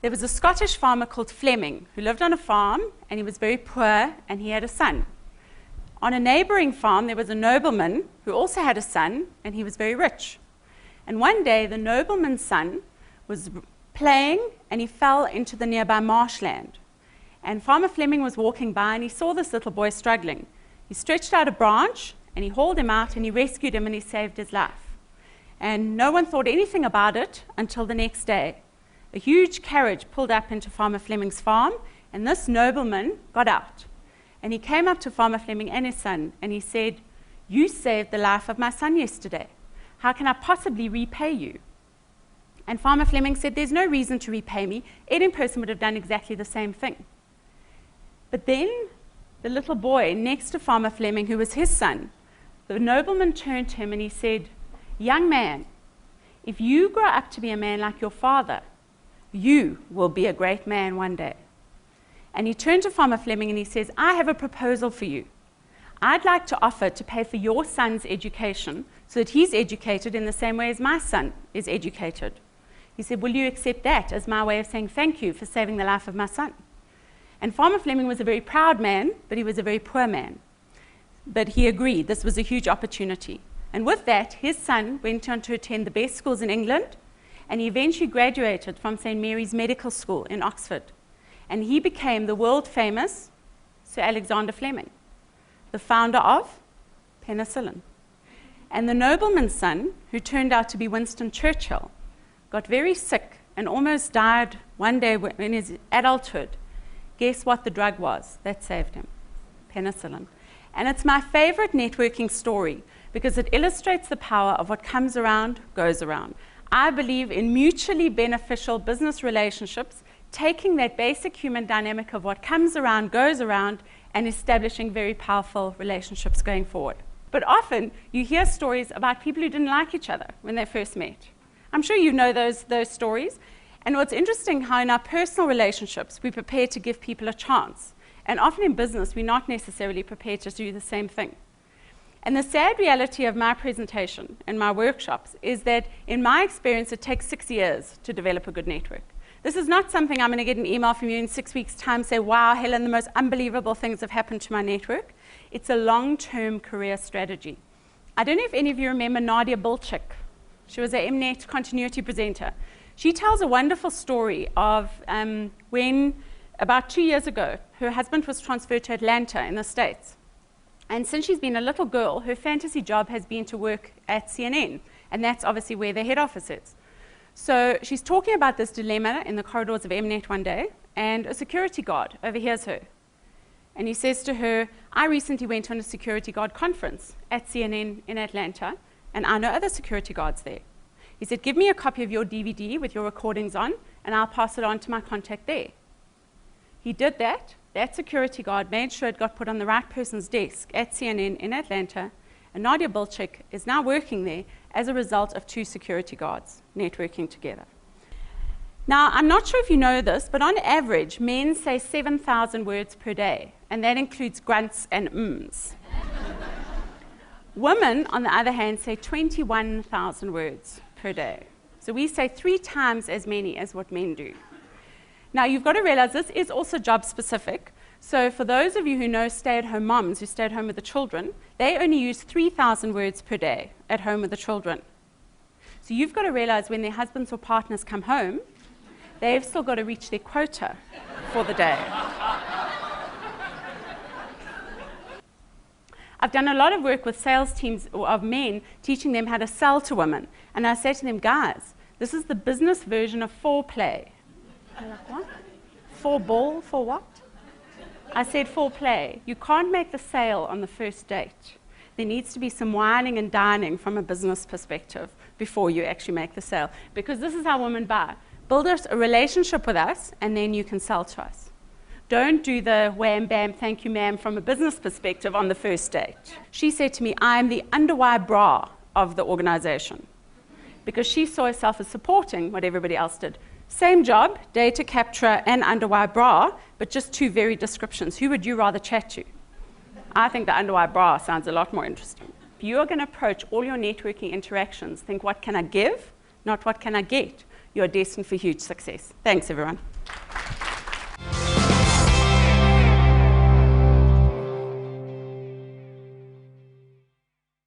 there was a Scottish farmer called Fleming who lived on a farm, and he was very poor, and he had a son. On a neighboring farm, there was a nobleman who also had a son, and he was very rich. And one day, the nobleman's son was playing, and he fell into the nearby marshland. And Farmer Fleming was walking by, and he saw this little boy struggling. He stretched out a branch, and he hauled him out, and he rescued him, and he saved his life. And no one thought anything about it until the next day. A huge carriage pulled up into Farmer Fleming's farm, and this nobleman got out. And he came up to Farmer Fleming and his son, and he said, "You saved the life of my son yesterday. How can I possibly repay you?" And Farmer Fleming said, "There's no reason to repay me. Any person would have done exactly the same thing." But then the little boy next to Farmer Fleming, who was his son, the nobleman turned to him and he said, "Young man, if you grow up to be a man like your father, you will be a great man one day." And he turned to Farmer Fleming and he says, "I have a proposal for you. I'd like to offer to pay for your son's education so that he's educated in the same way as my son is educated." He said, "Will you accept that as my way of saying thank you for saving the life of my son?" And Farmer Fleming was a very proud man, but he was a very poor man. But he agreed this was a huge opportunity. And with that, his son went on to attend the best schools in England, and he eventually graduated from St. Mary's Medical School in Oxford. And he became the world-famous Sir Alexander Fleming, the founder of penicillin. And the nobleman's son, who turned out to be Winston Churchill, got very sick and almost died one day in his adulthood. Guess what the drug was that saved him? Penicillin. And it's my favorite networking story because it illustrates the power of what comes around, goes around. I believe in mutually beneficial business relationships, taking that basic human dynamic of what comes around, goes around, and establishing very powerful relationships going forward. But often, you hear stories about people who didn't like each other when they first met. I'm sure you know those stories. And what's interesting, how in our personal relationships, we're prepared to give people a chance. And often in business, we're not necessarily prepared to do the same thing. And the sad reality of my presentation and my workshops is that, in my experience, it takes 6 years to develop a good network. This is not something I'm going to get an email from you in 6 weeks' time, say, "Wow, Helen, the most unbelievable things have happened to my network." It's a long-term career strategy. I don't know if any of you remember Nadia Bilchik. She was a Mnet continuity presenter. She tells a wonderful story of when, about 2 years ago, her husband was transferred to Atlanta in the States. And since she's been a little girl, her fantasy job has been to work at CNN. And that's obviously where their head office is. So she's talking about this dilemma in the corridors of Mnet one day, and a security guard overhears her. And he says to her, "I recently went on a security guard conference at CNN in Atlanta, and I know other security guards there." He said, "Give me a copy of your DVD with your recordings on, and I'll pass it on to my contact there." He did that. That security guard made sure it got put on the right person's desk at CNN in Atlanta, and Nadia Bilchik is now working there as a result of 2 security guards networking together. Now, I'm not sure if you know this, but on average, men say 7,000 words per day, and that includes grunts and ums. Women, on the other hand, say 21,000 words per day. So we say 3 times as many as what men do. Now, you've got to realize this is also job specific. So for those of you who know stay-at-home moms who stay at home with the children, they only use 3,000 words per day at home with the children. So you've got to realize when their husbands or partners come home, they've still got to reach their quota for the day. I've done a lot of work with sales teams of men, teaching them how to sell to women. And I say to them, "Guys, this is the business version of foreplay." They're like, "What? For ball? For what?" I said, "Foreplay. You can't make the sale on the first date. There needs to be some wining and dining from a business perspective before you actually make the sale. Because this is how women buy. Build a relationship with us, and then you can sell to us. Don't do the wham, bam, thank you, ma'am from a business perspective on the first date." She said to me, "I am the underwire bra of the organization." Because she saw herself as supporting what everybody else did. Same job, data capture and underwire bra, but just 2 varied descriptions. Who would you rather chat to? I think the underwire bra sounds a lot more interesting. If you are going to approach all your networking interactions, think, what can I give, not what can I get? You're destined for huge success. Thanks, everyone.